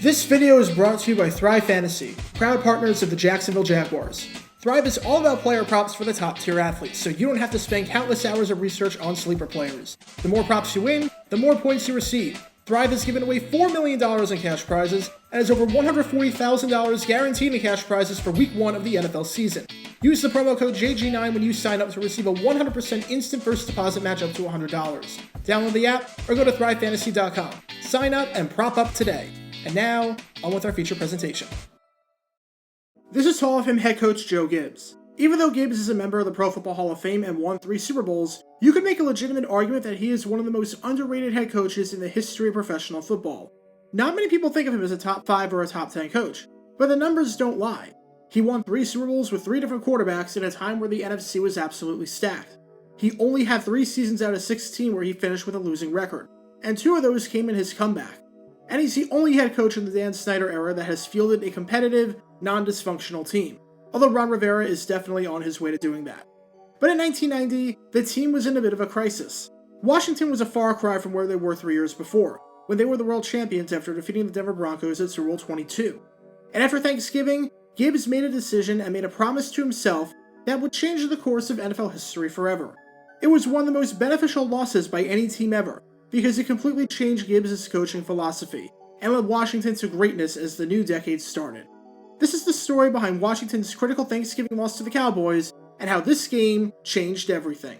This video is brought to you by Thrive Fantasy, proud partners of the Jacksonville Jaguars. Thrive is all about player props for the top tier athletes, so you don't have to spend countless hours of research on sleeper players. The more props you win, the more points you receive. Thrive has given away $4 million in cash prizes and has over $140,000 guaranteed in cash prizes for Week 1 of the NFL season. Use the promo code JG9 when you sign up to receive a 100% instant first deposit match up to $100. Download the app or go to thrivefantasy.com. Sign up and prop up today. And now, on with our feature presentation. This is Hall of Fame head coach Joe Gibbs. Even though Gibbs is a member of the Pro Football Hall of Fame and won 3 Super Bowls, you could make a legitimate argument that he is one of the most underrated head coaches in the history of professional football. Not many people think of him as a top 5 or a top 10 coach, but the numbers don't lie. He won 3 Super Bowls with 3 different quarterbacks in a time where the NFC was absolutely stacked. He only had 3 seasons out of 16 where he finished with a losing record, and 2 of those came in his comeback. And he's the only head coach in the Dan Snyder era that has fielded a competitive, non-dysfunctional team, although Ron Rivera is definitely on his way to doing that. But in 1990, the team was in a bit of a crisis. Washington was a far cry from where they were 3 years before, when they were the world champions after defeating the Denver Broncos at Super Bowl XXII. And after Thanksgiving, Gibbs made a decision and made a promise to himself that would change the course of NFL history forever. It was one of the most beneficial losses by any team ever, because it completely changed Gibbs' coaching philosophy and led Washington to greatness as the new decade started. This is the story behind Washington's critical Thanksgiving loss to the Cowboys and how this game changed everything.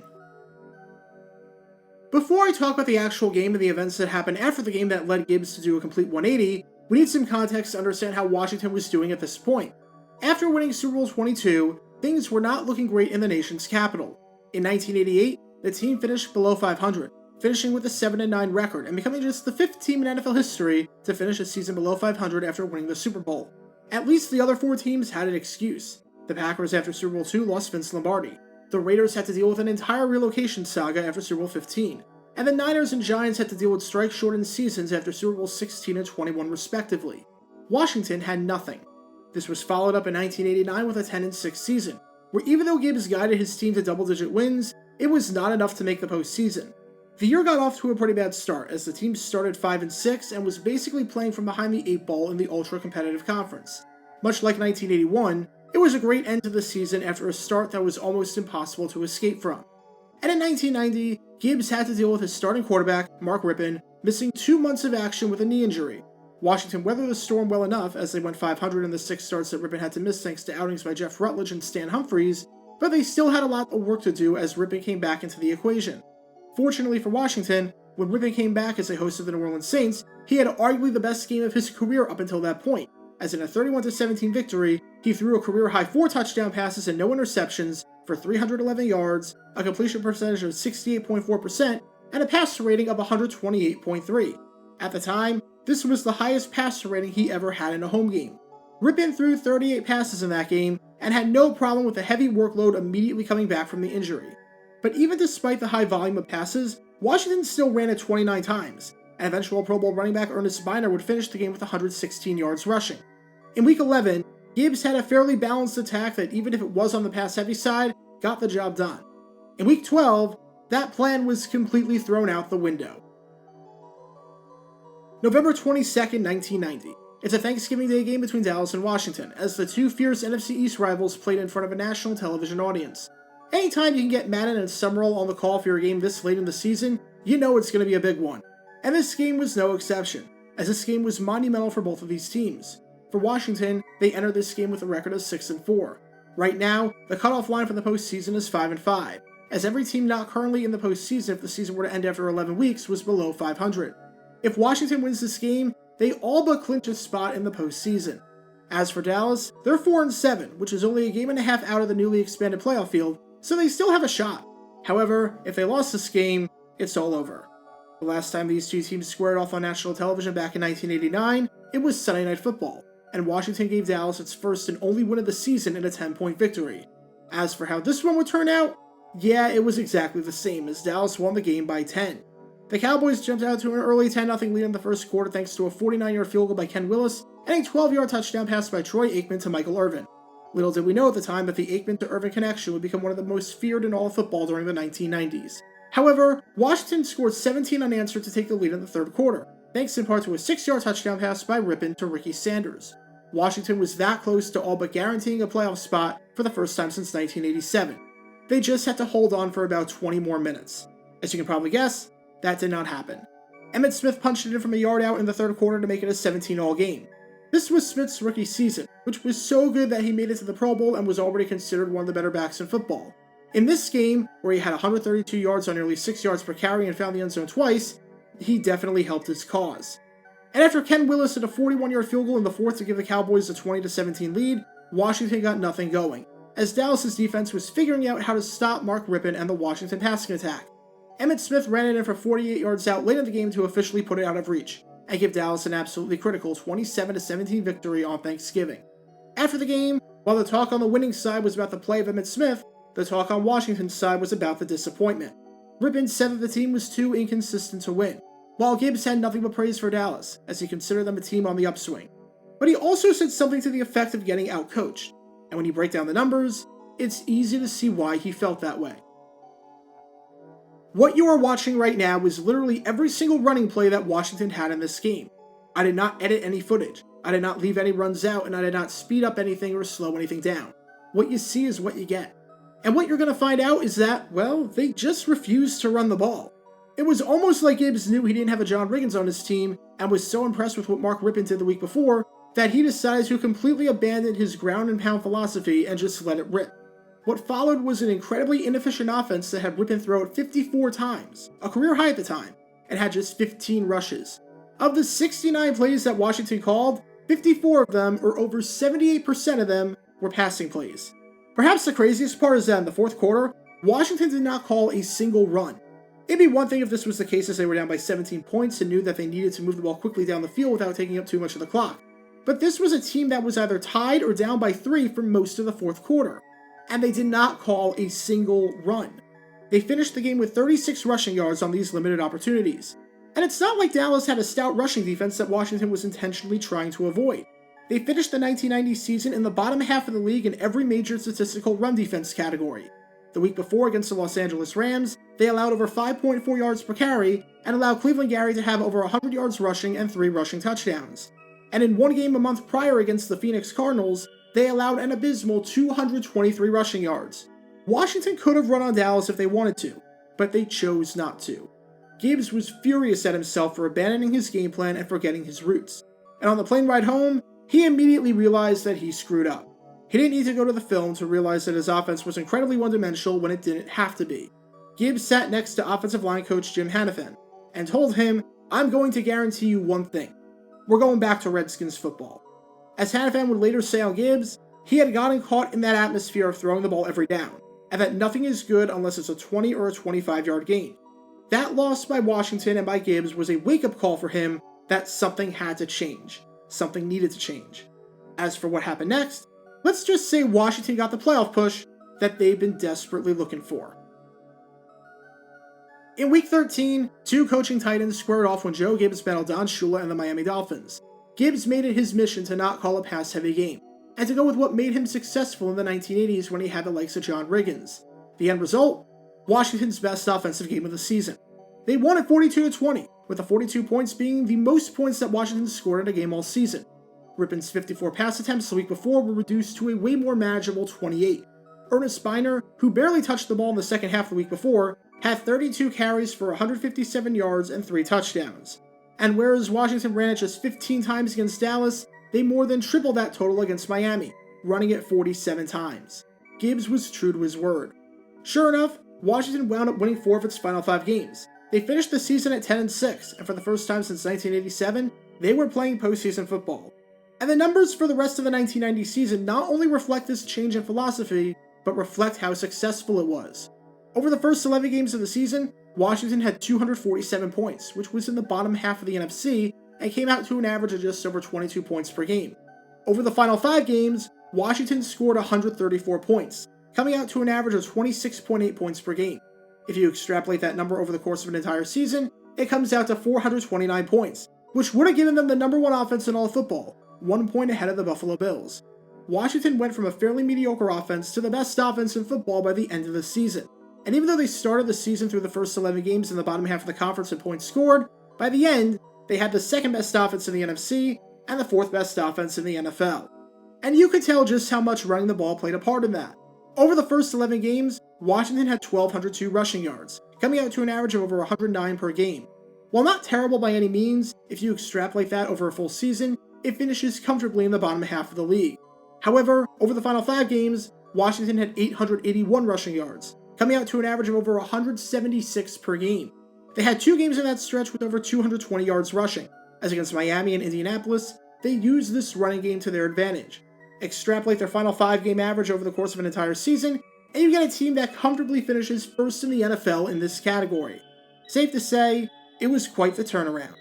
Before I talk about the actual game and the events that happened after the game that led Gibbs to do a complete 180, we need some context to understand how Washington was doing at this point. After winning Super Bowl XXII, things were not looking great in the nation's capital. In 1988, the team finished below 500. Finishing with a 7-9 record and becoming just the 5th team in NFL history to finish a season below 500 after winning the Super Bowl. At least the other 4 teams had an excuse. The Packers after Super Bowl II lost Vince Lombardi. The Raiders had to deal with an entire relocation saga after Super Bowl XV. And the Niners and Giants had to deal with strike-shortened seasons after Super Bowl XVI and XXI respectively. Washington had nothing. This was followed up in 1989 with a 10-6 season, where even though Gibbs guided his team to double-digit wins, it was not enough to make the postseason. The year got off to a pretty bad start, as the team started 5-6 and was basically playing from behind the 8 ball in the ultra-competitive conference. Much like 1981, it was a great end to the season after a start that was almost impossible to escape from. And in 1990, Gibbs had to deal with his starting quarterback, Mark Rypien, missing 2 months of action with a knee injury. Washington weathered the storm well enough as they went 500 in the 6 starts that Rypien had to miss thanks to outings by Jeff Rutledge and Stan Humphries, but they still had a lot of work to do as Rypien came back into the equation. Fortunately for Washington, when Rypien came back as a host of the New Orleans Saints, he had arguably the best game of his career up until that point, as in a 31-17 victory, he threw a career-high 4 touchdown passes and no interceptions for 311 yards, a completion percentage of 68.4%, and a passer rating of 128.3. At the time, this was the highest passer rating he ever had in a home game. Rypien threw 38 passes in that game and had no problem with the heavy workload immediately coming back from the injury. But even despite the high volume of passes, Washington still ran it 29 times, and eventual Pro Bowl running back Ernest Byner would finish the game with 116 yards rushing. In Week 11, Gibbs had a fairly balanced attack that, even if it was on the pass-heavy side, got the job done. In Week 12, that plan was completely thrown out the window. November 22nd, 1990. It's a Thanksgiving Day game between Dallas and Washington, as the 2 fierce NFC East rivals played in front of a national television audience. Anytime you can get Madden and Summerall on the call for your game this late in the season, you know it's going to be a big one. And this game was no exception, as this game was monumental for both of these teams. For Washington, they entered this game with a record of 6-4. Right now, the cutoff line for the postseason is 5-5, as every team not currently in the postseason if the season were to end after 11 weeks was below 500. If Washington wins this game, they all but clinch a spot in the postseason. As for Dallas, they're 4-7, which is only a game and a half out of the newly expanded playoff field, so they still have a shot. However, if they lost this game, it's all over. The last time these 2 teams squared off on national television back in 1989, it was Sunday Night Football, and Washington gave Dallas its first and only win of the season in a 10-point victory. As for how this one would turn out, yeah, it was exactly the same, as Dallas won the game by 10. The Cowboys jumped out to an early 10-0 lead in the first quarter thanks to a 49-yard field goal by Ken Willis and a 12-yard touchdown pass by Troy Aikman to Michael Irvin. Little did we know at the time that the Aikman to Irvin connection would become one of the most feared in all of football during the 1990s. However, Washington scored 17 unanswered to take the lead in the third quarter. thanks in part to a 6-yard touchdown pass by Rippon to Ricky Sanders. Washington was that close to all but guaranteeing a playoff spot for the first time since 1987. They just had to hold on for about 20 more minutes. As you can probably guess, that did not happen. Emmitt Smith punched it in from a yard out in the third quarter to make it a 17-all game. This was Smith's rookie season, which was so good that he made it to the Pro Bowl and was already considered one of the better backs in football. In this game, where he had 132 yards on nearly 6 yards per carry and found the end zone twice, he definitely helped his cause. And after Ken Willis hit a 41-yard field goal in the fourth to give the Cowboys a 20-17 lead, Washington got nothing going, as Dallas' defense was figuring out how to stop Mark Rippon and the Washington passing attack. Emmitt Smith ran it in for 48 yards out late in the game to officially put it out of reach, and give Dallas an absolutely critical 27-17 victory on Thanksgiving. After the game, while the talk on the winning side was about the play of Emmitt Smith, the talk on Washington's side was about the disappointment. Rippon said that the team was too inconsistent to win, while Gibbs had nothing but praise for Dallas, as he considered them a team on the upswing. But he also said something to the effect of getting outcoached, and when you break down the numbers, it's easy to see why he felt that way. What you are watching right now is literally every single running play that Washington had in this game. I did not edit any footage, I did not leave any runs out, and I did not speed up anything or slow anything down. What you see is what you get. And what you're going to find out is that, well, they just refused to run the ball. It was almost like Gibbs knew he didn't have a John Riggins on his team, and was so impressed with what Mark Rippon did the week before, that he decided to completely abandon his ground and pound philosophy and just let it rip. What followed was an incredibly inefficient offense that had Rippon throw it 54 times, a career high at the time, and had just 15 rushes. Of the 69 plays that Washington called, 54 of them, or over 78% of them, were passing plays. Perhaps the craziest part is that in the fourth quarter, Washington did not call a single run. It'd be one thing if this was the case as they were down by 17 points and knew that they needed to move the ball quickly down the field without taking up too much of the clock. But this was a team that was either tied or down by 3 for most of the fourth quarter, and they did not call a single run. They finished the game with 36 rushing yards on these limited opportunities. And it's not like Dallas had a stout rushing defense that Washington was intentionally trying to avoid. They finished the 1990 season in the bottom half of the league in every major statistical run defense category. The week before against the Los Angeles Rams, they allowed over 5.4 yards per carry and allowed Cleveland Gary to have over 100 yards rushing and 3 rushing touchdowns. And in one game a month prior against the Phoenix Cardinals, they allowed an abysmal 223 rushing yards. Washington could have run on Dallas if they wanted to, but they chose not to. Gibbs was furious at himself for abandoning his game plan and forgetting his roots. And on the plane ride home, he immediately realized that he screwed up. He didn't need to go to the film to realize that his offense was incredibly one-dimensional when it didn't have to be. Gibbs sat next to offensive line coach Jim Hanifan and told him, "I'm going to guarantee you one thing. We're going back to Redskins football." As Hanifan would later say on Gibbs, he had gotten caught in that atmosphere of throwing the ball every down, and that nothing is good unless it's a 20 or a 25-yard gain. That loss by Washington and by Gibbs was a wake-up call for him that something had to change. Something needed to change. As for what happened next, let's just say Washington got the playoff push that they've been desperately looking for. In Week 13, 2 coaching titans squared off when Joe Gibbs battled Don Shula and the Miami Dolphins. Gibbs made it his mission to not call a pass-heavy game, and to go with what made him successful in the 1980s when he had the likes of John Riggins. The end result? Washington's best offensive game of the season. They won at 42-20, with the 42 points being the most points that Washington scored in a game all season. Rippon's 54 pass attempts the week before were reduced to a way more manageable 28. Ernest Spiner, who barely touched the ball in the second half the week before, had 32 carries for 157 yards and 3 touchdowns. And whereas Washington ran it just 15 times against Dallas, they more than tripled that total against Miami, running it 47 times. Gibbs was true to his word. Sure enough, Washington wound up winning 4 of its final 5 games. They finished the season at 10-6, and for the first time since 1987, they were playing postseason football. And the numbers for the rest of the 1990 season not only reflect this change in philosophy, but reflect how successful it was. Over the first 11 games of the season, Washington had 247 points, which was in the bottom half of the NFC, and came out to an average of just over 22 points per game. Over the final 5 games, Washington scored 134 points, coming out to an average of 26.8 points per game. If you extrapolate that number over the course of an entire season, it comes out to 429 points, which would have given them the number 1 offense in all of football, 1 point ahead of the Buffalo Bills. Washington went from a fairly mediocre offense to the best offense in football by the end of the season. And even though they started the season through the first 11 games in the bottom half of the conference in points scored, by the end, They had the second best offense in the NFC and the fourth best offense in the NFL. And you could tell just how much running the ball played a part in that. Over the first 11 games, Washington had 1,202 rushing yards, coming out to an average of over 109 per game. While not terrible by any means, if you extrapolate that over a full season, it finishes comfortably in the bottom half of the league. However, over the final 5 games, Washington had 881 rushing yards, coming out to an average of over 176 per game. They had 2 games in that stretch with over 220 yards rushing, as against Miami and Indianapolis, they used this running game to their advantage. Extrapolate their final 5-game average over the course of an entire season, and you get a team that comfortably finishes first in the NFL in this category. Safe to say, it was quite the turnaround.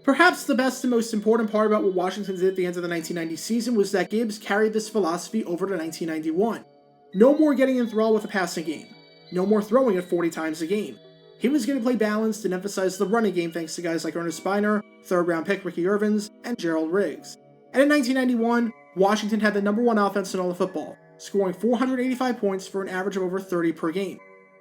Perhaps the best and most important part about what Washington did at the end of the 1990 season was that Gibbs carried this philosophy over to 1991. No more getting enthralled with a passing game. No more throwing it 40 times a game. He was going to play balanced and emphasize the running game thanks to guys like Ernest Biner, third-round pick Ricky Irvins, and Gerald Riggs. And in 1991, Washington had the number 1 offense in all of football, scoring 485 points for an average of over 30 per game.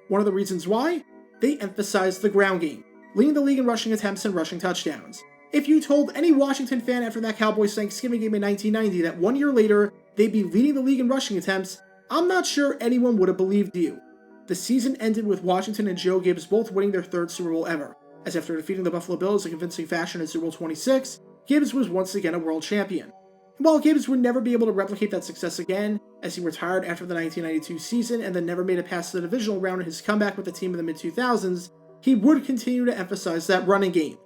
One of the reasons why? They emphasized the ground game, leading the league in rushing attempts and rushing touchdowns. If you told any Washington fan after that Cowboys Thanksgiving game in 1990 that 1 year later they'd be leading the league in rushing attempts, I'm not sure anyone would have believed you. The season ended with Washington and Joe Gibbs both winning their 3rd Super Bowl ever, as after defeating the Buffalo Bills in convincing fashion in Super Bowl XXVI, Gibbs was once again a world champion. And while Gibbs would never be able to replicate that success again, as he retired after the 1992 season and then never made it past the divisional round in his comeback with the team in the mid-2000s, he would continue to emphasize that running game.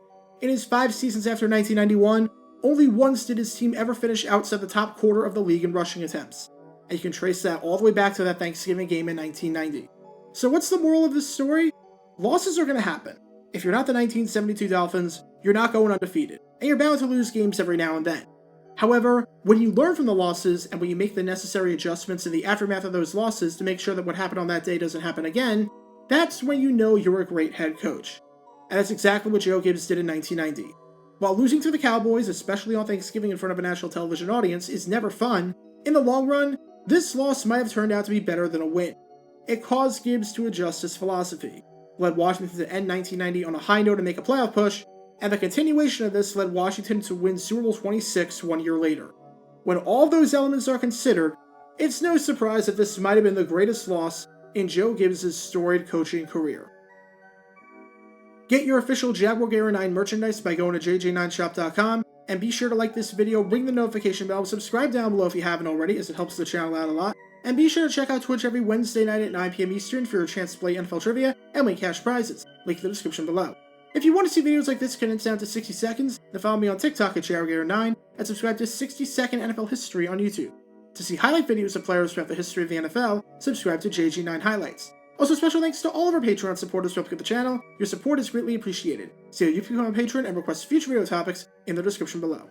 In his 5 seasons after 1991, only once did his team ever finish outside the top quarter of the league in rushing attempts. And you can trace that all the way back to that Thanksgiving game in 1990. So what's the moral of this story? Losses are going to happen. If you're not the 1972 Dolphins, you're not going undefeated, and you're bound to lose games every now and then. However, when you learn from the losses and when you make the necessary adjustments in the aftermath of those losses to make sure that what happened on that day doesn't happen again, that's when you know you're a great head coach. And that's exactly what Joe Gibbs did in 1990. While losing to the Cowboys, especially on Thanksgiving in front of a national television audience, is never fun, in the long run, this loss might have turned out to be better than a win. It caused Gibbs to adjust his philosophy, led Washington to end 1990 on a high note and make a playoff push, and the continuation of this led Washington to win Super Bowl XXVI 1 year later. When all those elements are considered, it's no surprise that this might have been the greatest loss in Joe Gibbs' storied coaching career. Get your official Jaguar Gear 9 merchandise by going to jj9shop.com, and be sure to like this video, ring the notification bell, subscribe down below if you haven't already, as it helps the channel out a lot, and be sure to check out Twitch every Wednesday night at 9 PM Eastern for your chance to play NFL Trivia and win cash prizes. Link in the description below. If you want to see videos like this condensed down to 60 seconds, then follow me on TikTok at JaguarGator9 and subscribe to 60-second NFL History on YouTube. To see highlight videos of players throughout the history of the NFL, subscribe to JG9 Highlights. Also, special thanks to all of our Patreon supporters who help get the channel. Your support is greatly appreciated. See how you can become a patron and request future video topics in the description below.